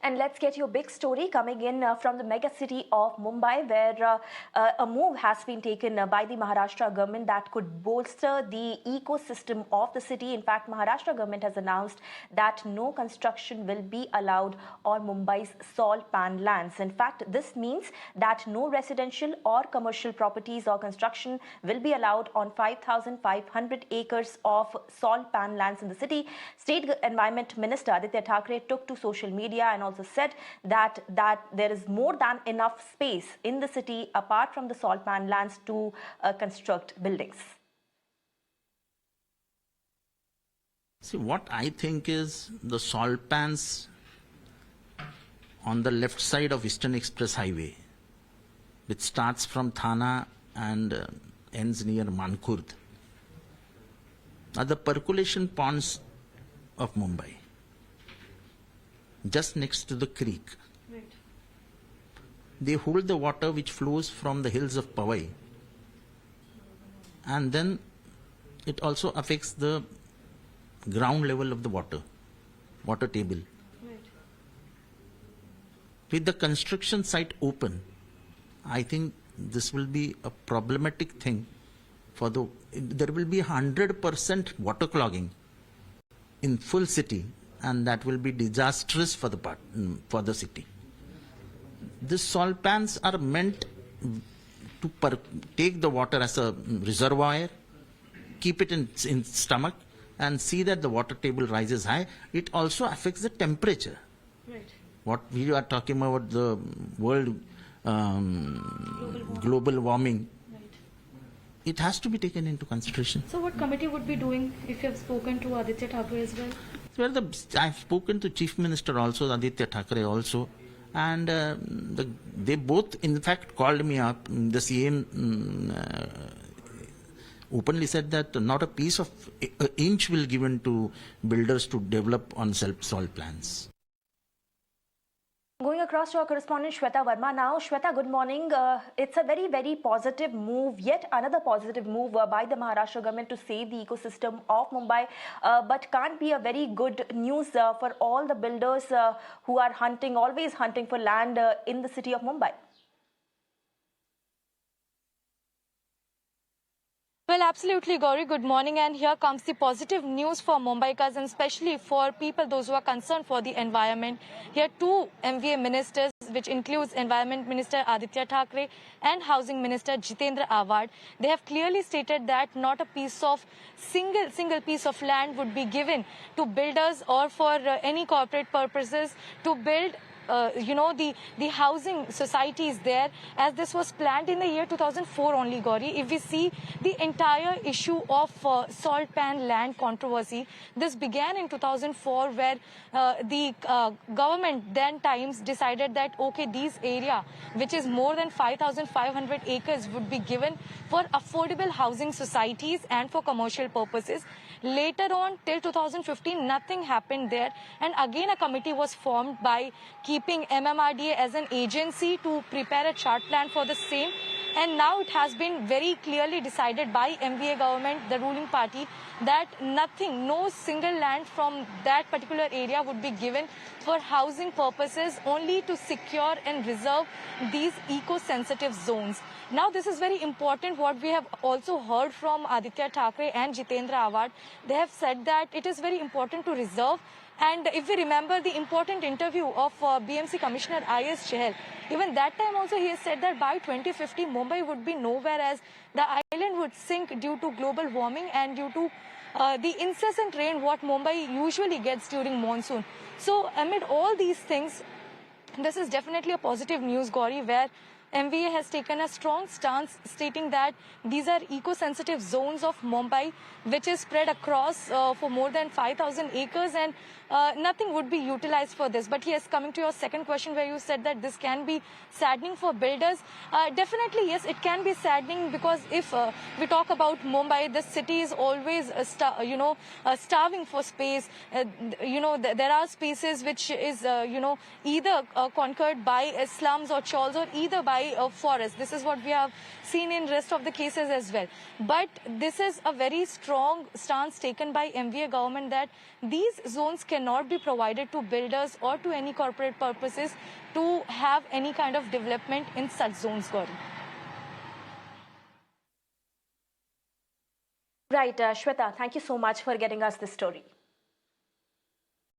And let's get your big story coming in from the mega city of Mumbai, where a move has been taken by the Maharashtra government that could bolster the ecosystem of the city. In fact, Maharashtra government has announced that no construction will be allowed on Mumbai's salt pan lands. In fact, this means that no residential or commercial properties or construction will be allowed on 5,500 acres of salt pan lands in the city. State Environment Minister Aaditya Thackeray took to social media and also said that there is more than enough space in the city apart from the salt pan lands to construct buildings. See, what I think is the salt pans on the left side of Eastern Express Highway, which starts from Thana and ends near Mankurd, are the percolation ponds of Mumbai, just next to the creek. Right. They hold the water which flows from the hills of Powai, and then it also affects the ground level of the water table. Right. With the construction site open, I think this will be a problematic thing there will be 100% water clogging in full city, and that will be disastrous for the city. These salt pans are meant to take the water as a reservoir, keep it in stomach, and see that the water table rises high. It also affects the temperature. Right. What we are talking about, the world global warming. It has to be taken into consideration. So what committee would be doing if you have spoken to Aaditya Thackeray as well? Well, I've spoken to Chief Minister also, Aaditya Thackeray also, and they both in fact called me up. The CM openly said that not a piece of an inch will given to builders to develop on salt plans. Going across to our correspondent Shweta Verma now. Shweta, good morning. It's a very, very positive move, yet another positive move by the Maharashtra government to save the ecosystem of Mumbai, but can't be a very good news for all the builders who are always hunting for land in the city of Mumbai. Well, absolutely, Gauri. Good morning. And here comes the positive news for Mumbaikas, and especially for people, those who are concerned for the environment. Here, two MVA ministers, which includes Environment Minister Aaditya Thackeray and Housing Minister Jitendra Awhad, they have clearly stated that not a piece of single piece of land would be given to builders or for any corporate purposes to build the housing societies there, as this was planned in the year 2004 only, Gauri. If we see the entire issue of salt pan land controversy, this began in 2004, where the government then times decided that, okay, these area, which is more than 5,500 acres, would be given for affordable housing societies and for commercial purposes. Later on, till 2015, nothing happened there. And again, a committee was formed by keeping MMRDA as an agency to prepare a chart plan for the same. And now it has been very clearly decided by MVA government, the ruling party, that no single land from that particular area would be given for housing purposes, only to secure and reserve these eco-sensitive zones. Now, this is very important. What we have also heard from Aaditya Thackeray and Jitendra Awhad, they have said that it is very important to reserve. And if we remember the important interview of BMC Commissioner I.S. Chahal, even that time also he has said that by 2050, Mumbai would be nowhere, as the island would sink due to global warming and due to the incessant rain what Mumbai usually gets during monsoon. So amid all these things, this is definitely a positive news, Gauri, where MVA has taken a strong stance stating that these are eco-sensitive zones of Mumbai, which is spread across for more than 5,000 acres, and nothing would be utilized for this. But yes, coming to your second question, where you said that this can be saddening for builders, definitely yes, it can be saddening, because if we talk about Mumbai, the city is always starving for space. There are spaces which is either conquered by slums or chawls, or either by forest. This is what we have seen in rest of the cases as well. But this is a very strong stance taken by MVA government that these zones cannot cannot be provided to builders or to any corporate purposes to have any kind of development in such zones, Gauri. Right, Shweta, thank you so much for getting us this story.